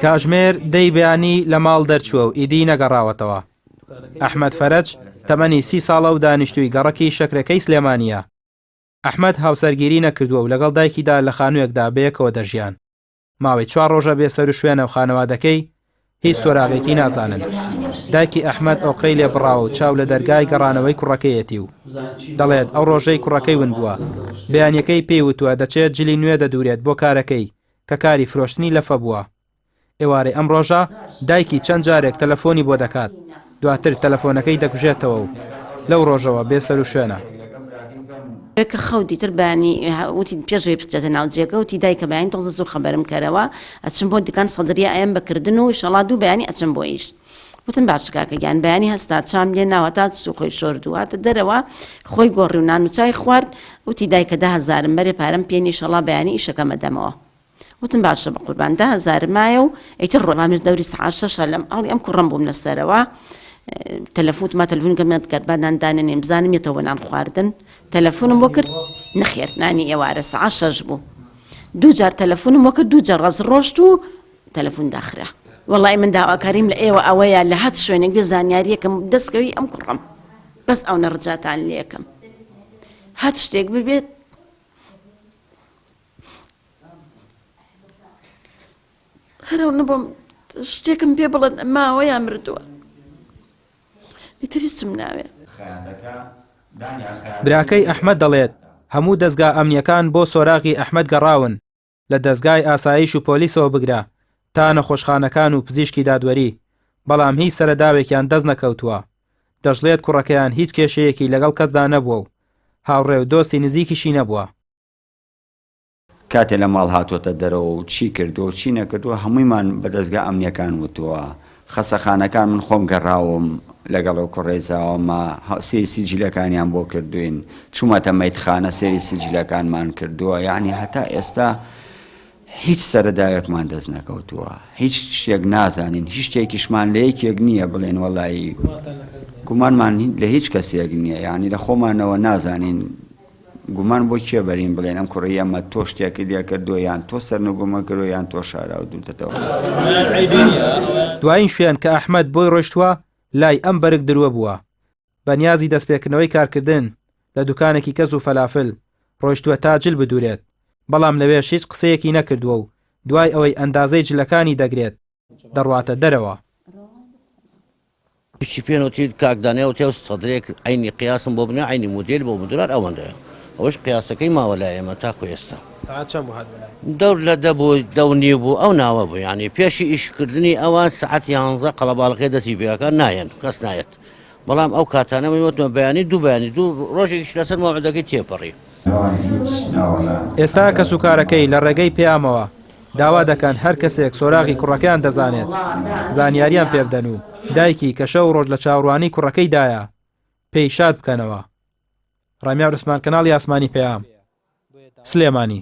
کاژمێر دەی بەیانی لە ماڵ دەرچووە و ئیدی نەگەڕاوەتەوە. ئەحمەد فەرەج تەمەنی 30 ساڵە و دانیشتووی گەڕەکی شەکرەکەی سلێمانیە. ئەحمەد هاوسەرگیری نەکردووە و لەگەڵ دایکیدا لە خانوویەکدا بەیەکەوە دەژیان. ماوەی 4 ڕۆژە بێسەر و شوێنە و خانەوادەکەی هیچ سۆراغێکی نازانن. دایکی ئەحمەد ئۆقرەی لێ بڕاوە و چاو لە دەرگای گەڕانەوەی کوڕەکەیەتی و دەڵێت ئەو ڕۆژەی کوڕەکەی ون بووە. بەیانیەکەی پێی وتووە دەچێت جلی نوێ دەدورێت بۆ کارەکەی کە کاری فرۆشتنی لەفە بووە. ئێوارەی ئەم ڕۆژە دایکی چەند جارێک تەلەفۆنی بۆ دەکات، دواتر تەلەفۆنەکەی دەکوژێتەوە و لەو ڕۆژەوە بێسەر و شوێنە. کە خەوتی تر بانی وتی پێشێ بچێتە ناو جێگە وتی دایکە بەیان تۆزە زوو خەبەرم کەرەوە ئەچم بۆ دیکان سەدریا ئەم بەکردن و ئینشەڵا دوو بەیانی ئەچم بۆ ئیش. وتم باش کاکە گیان بەیانی هەستا چام لێ ناوە تا سو خۆی شۆردوواتە دەرەوە خۆی گۆڕی و نان و چای خوارد وتی دایکە 10,000 بەرێ پارەم پێنی ئینشەڵا بەیانی ئیشەکەمە دەمەوە. وتم باشە بە قوربان 10,000 مایە و ئیتر ڕۆڵامیش دەوری سەعات 6 لەم ئەڵی ئەم کوڕم بووم لەسەرەوە. تەلەفۆنما تەلەفۆنکەم کەربادان دانێنێ بزانم یێتەوە نان خواردن. تەلەفۆنم بۆ کرد نەخێر نانی ئێوارە سەعات 6 بوو. دوو جار تەلەفۆنم بۆ کرد دوو جار ڕەز ڕۆشت و تەلەفۆن داخرا. وەڵی من داواکاریم لە ئێوە ئەوەیە لە هەت شوێنێک بێ زانیاریەکەم دەستکەوی ئەم کوڕم بەس ئەو نەڕجاتان لێکم هەت شتێک ببێت هەرەو نەبم شتێکم پێ بڵێن ماوەیە مردووە ئیتر هیچم ناوێ. براکەی ئەحمەد دەڵێت هەموو دەستگا ئەمنیەکان بۆ سۆراغی ئەحمەد گەڕاون لە دەستگای ئاسایش و پۆلیسەوە بگرا تا نەخۆشخانەکان و پزیشکی دادوەری، بەڵام هیچ سەرەداوێکیان دەست نەکەوتووە. دەژڵێت کوڕەکەیان هیچ کێشەیەکی لەگەڵ کەسدا نەبووە و هاوڕێ و دۆستی نزیکیشی نەبووە. کاتێ لە ماڵ هاتوۆتە دەرەوە و چی کردو و چی نەکردووە هەموویمان بە دەستگا ئەمنیەکان وتووە. خەسەخانەکان من خۆم گەڕاوم لەگەڵ کوڕێزاوەمە سێری سیجیلەکانیان بۆ کردوین، چوومەتە مەیتخانە سێری سیجیلەکانمان کردووە. یعنی هەتا ئێستا هیچ سەرەداوێکمان دەست نەکەوتووە، هیچ شتێک نازانین، هیچ شتێکیشمان لە یەکێک نییە بڵێن وەڵایی گومانمان لە هیچ کەسێک نییە. یعنی لە خۆمانەوە نازانین گومان بۆ کێ بەرین بڵێن ئەم کوڕی ئەمە تۆ شتێکی لێ کردو یان تۆ سەرنگومە کردو یان تۆ شارا و دوورتەوە. دوایین شوێن کە ئەحمەد بۆی ڕۆیشتووە لای ئەم بەرگ درووە بووە. بەنیازی دەستپێکردنەوەی کارکردن لە دوکانێکی کەس و فەلافل ڕۆیشتووە تا جل بدورێت، بەڵام لەوێش هیچ قسەیەکی نەکردووە و دوای ئەوەی ئەندازەی جلەکانی دەگرێت دەڕواتە دەرەوە. شی پێنوتی کاکدانێ و تێ سەدرێک عینی قیاسم بۆ بنێ عینی مودێل بۆ مدرار ئەوەندەیە ئەوش قیاسەکەی ماوە لای ئێمە تاکو ئێستا دەور لە دەبوو دەونی بوو ئەو ناوە بوو. یعنی پێشی ئیشکردنی ئەوە سعات 11 قەڵەباڵەکەی دەستی پێەکە نایەن کەس نایەت، بەڵام ئەو کاتانەوەی وتمە بەیانی دوو ڕۆژێکیش لەسەر ماوەدەکەی تێپەڕی. ئێستا کە سوکارەکەی لە ڕێگەی پێیامەوە داوا دەکەن هەر کەسێک سۆراغی کوڕەکەیان دەزانێت زانیاریان پێ بدەن و دایکی کە شەو ڕۆژ لە چاوەڕوانی کوڕەکەیدایە پێی شاد بکەنەوە. ڕامیار عوسمان، کەناڵی ئاسمانی پێیام، سلێمانی.